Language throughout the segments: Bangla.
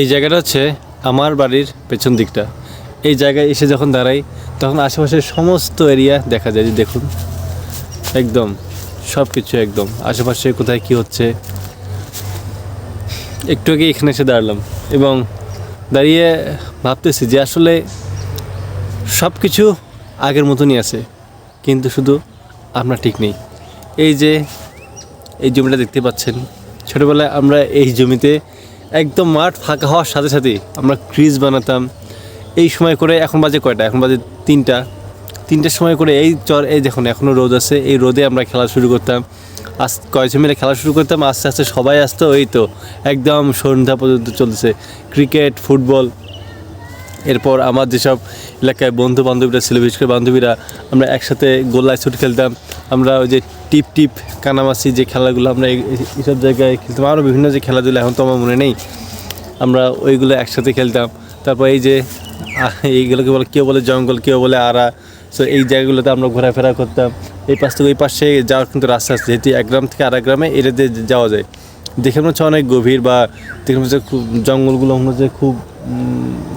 এই জায়গাটা হচ্ছে আমার বাড়ির পেছন দিকটা। এই জায়গায় এসে যখন দাঁড়াই তখন আশেপাশের সমস্ত এরিয়া দেখা যায়। যে দেখুন একদম সব কিছু একদম আশেপাশে কোথায় কি হচ্ছে। একটু আগে এখানে এসে দাঁড়ালাম এবং দাঁড়িয়ে ভাবতেছি যে আসলে সব কিছু আগের মতনই আছে, কিন্তু শুধু আমরা ঠিক নেই। এই যে এই জমিটা দেখতে পাচ্ছেন, ছোটোবেলায় আমরা এই জমিতে একদম মাঠ ফাঁকা হওয়ার সাথে সাথেই আমরা ক্রিজ বানাতাম। এই সময় করে এখন বাজে কয়টা? এখন বাজে তিনটার সময় করে এই দেখুন এখনও রোদ আছে, এই রোদে আমরা খেলা শুরু করতাম। কয়েকজন মিলে খেলা শুরু করতাম, আস্তে আস্তে সবাই আসতো। এই তো একদম সন্ধ্যা পর্যন্ত চলছে ক্রিকেট, ফুটবল। এরপর আমার যেসব এলাকায় বন্ধু বান্ধবীরা ছিল, বিশেষ করে বান্ধবীরা, আমরা একসাথে গোল্লায় ছুট খেলতাম। আমরা ওই যে টিপ কানামাছি যে খেলাগুলো আমরা এইসব জায়গায় খেলতাম। আরও বিভিন্ন যে খেলাধুলা এখন তো আমার মনে নেই, আমরা ওইগুলো একসাথে খেলতাম। তারপর এই যে এইগুলোকে বলে, কেউ বলে জঙ্গল, কেউ বলে আড়া। সো এই জায়গাগুলোতে আমরা ঘোরাফেরা করতাম। এই পাশ থেকে ওই পাশে যাওয়ার কিন্তু রাস্তা আছে, যেহেতু এক গ্রাম থেকে আরেক গ্রামে এটা দিয়ে যাওয়া যায়। দেখে মনে হচ্ছে অনেক গভীর, বা দেখে মনে হচ্ছে খুব জঙ্গলগুলো মনে হচ্ছে খুব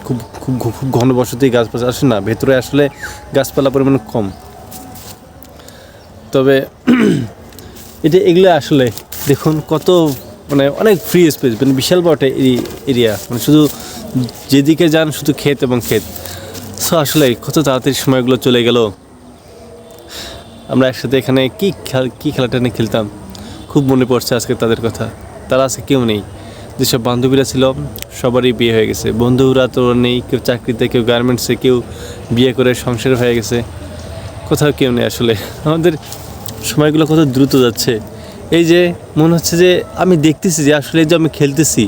খুব খুব খুব ঘন বসতি, গাছপালা আসে না, ভেতরে আসলে গাছপালা পরিমাণ কম। তবে এগুলো আসলে দেখুন কত মানে অনেক ফ্রি স্পেস, মানে বিশাল বড় এরিয়া, মানে শুধু যেদিকে যান শুধু ক্ষেত এবং ক্ষেত। সো আসলে কত তাড়াতাড়ি সময়গুলো চলে গেল। আমরা একসাথে এখানে কী খেলাটা নিয়ে খেলতাম, খুব মনে পড়ছে আজকে তাদের কথা। তারা আজকে কেউ নেই। যেসব বান্ধবীরা ছিল সবারই বিয়ে হয়ে গেছে, বন্ধুরা তো নেই, কেউ চাকরিতে, কেউ গার্মেন্টসে, কেউ বিয়ে করে সংসার হয়ে গেছে, কোথাও কেউ নেই। আসলে আমাদের সময়গুলো কত দ্রুত যাচ্ছে। এই যে মনে হচ্ছে যে আমি দেখতেছি যে আসলে এই যে আমি খেলতেছি,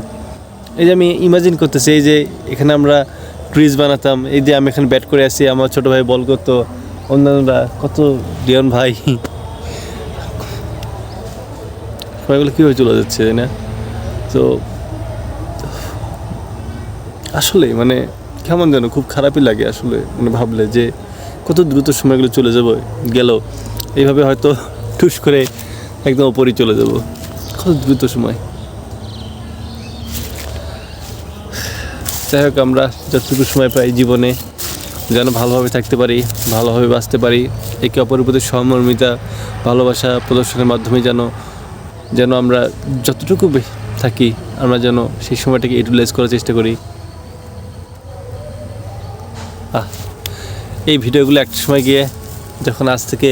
এই যে আমি ইমাজিন করতেছি, এই যে এখানে আমরা ক্রিজ বানাতাম, এই যে আমি এখানে ব্যাট করে আসি, আমার ছোটো ভাই বল করতো, অন্যান্যরা কত, ডিয়ন ভাই, সময়গুলো কীভাবে চলে যাচ্ছে, তাই না? তো আসলে মানে কেমন যেন খুব খারাপই লাগে আসলে, মানে ভাবলে যে কত দ্রুত সময়গুলো চলে গেল। এইভাবে হয়তো ঠুস করে একদম ওপরই চলে যাব, কত দ্রুত সময়। যাই হোক, আমরা যতটুকু সময় পাই জীবনে যেন ভালোভাবে থাকতে পারি, ভালোভাবে বাঁচতে পারি, একে অপরের প্রতি সহমর্মিতা, ভালোবাসা প্রদর্শনের মাধ্যমে যেন আমরা যতটুকু থাকি, আমরা যেন সেই সময়টাকে ইউটিলাইজ করার চেষ্টা করি। এই ভিডিওগুলো একটা সময় গিয়ে যখন আজ থেকে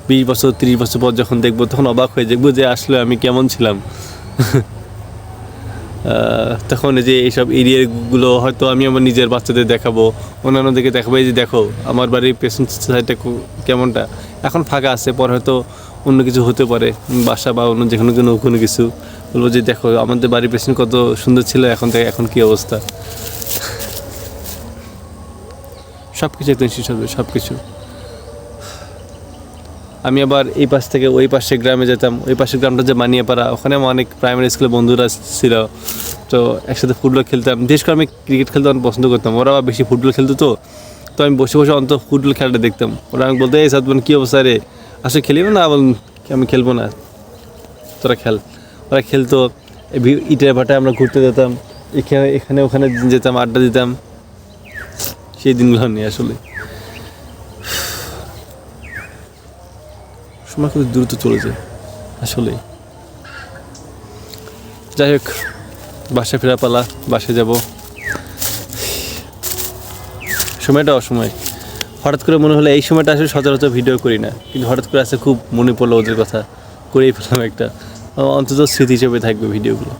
20 বছর 30 বছর পর যখন দেখবো, তখন অবাক হয়ে দেখবো যে আসলে আমি কেমন ছিলাম। তখন যে এইসব এরিয়াগুলো হয়তো আমি আমার নিজের বাচ্চাদের দেখাবো, অন্যান্যদেরকে দেখাবো, এই যে দেখো আমার বাড়ির পেছন সাইডটা কেমনটা, এখন ফাঁকা আছে, পরে হয়তো অন্য কিছু হতে পারে, বাসা বা অন্য কোনো কিছু, বলবো যে দেখো আমাদের বাড়ির পেছন কত সুন্দর ছিল, এখন কী অবস্থা। সব কিছু একদম শেষ হবে, সব কিছু। আমি আবার এই পাশ থেকে ওই পাশে গ্রামে যেতাম, ওই পাশের গ্রামটা যে মানিয়াপাড়া, ওখানে আমার অনেক প্রাইমারি স্কুলের বন্ধুরা ছিল। তো একসাথে ফুটবল খেলতাম, বিশেষ করে আমি ক্রিকেট খেলতে অনেক পছন্দ করতাম, ওরা আবার বেশি ফুটবল খেলতো। তো আমি বসে বসে অন্তত ফুটবল খেলাটা দেখতাম। ওরা আমি বলতে, এই সাদমান কী অবস্থা রে, আসলে খেলিবে না? বল আমি খেলবো না, তোরা খেল। ওরা খেলতো, ইটের ভাটায় আমরা ঘুরতে যেতাম, এখানে ওখানে যেতাম, আড্ডা দিতাম। সেই দিনগুলো নিয়ে আসলে সময় খুব দ্রুত চলে যায় আসলে। যাই হোক, বাসায় ফেরা পালা, বাসায় যাব। সময়টা অসময়, হঠাৎ করে মনে হলো এই সময়টা আসলে সচরাচর ভিডিও করি না, কিন্তু হঠাৎ করে আসে খুব মনে পড়লো ওদের কথা, করেই ফেললাম একটা। অন্তত স্মৃতি হিসেবে থাকবে ভিডিওগুলো।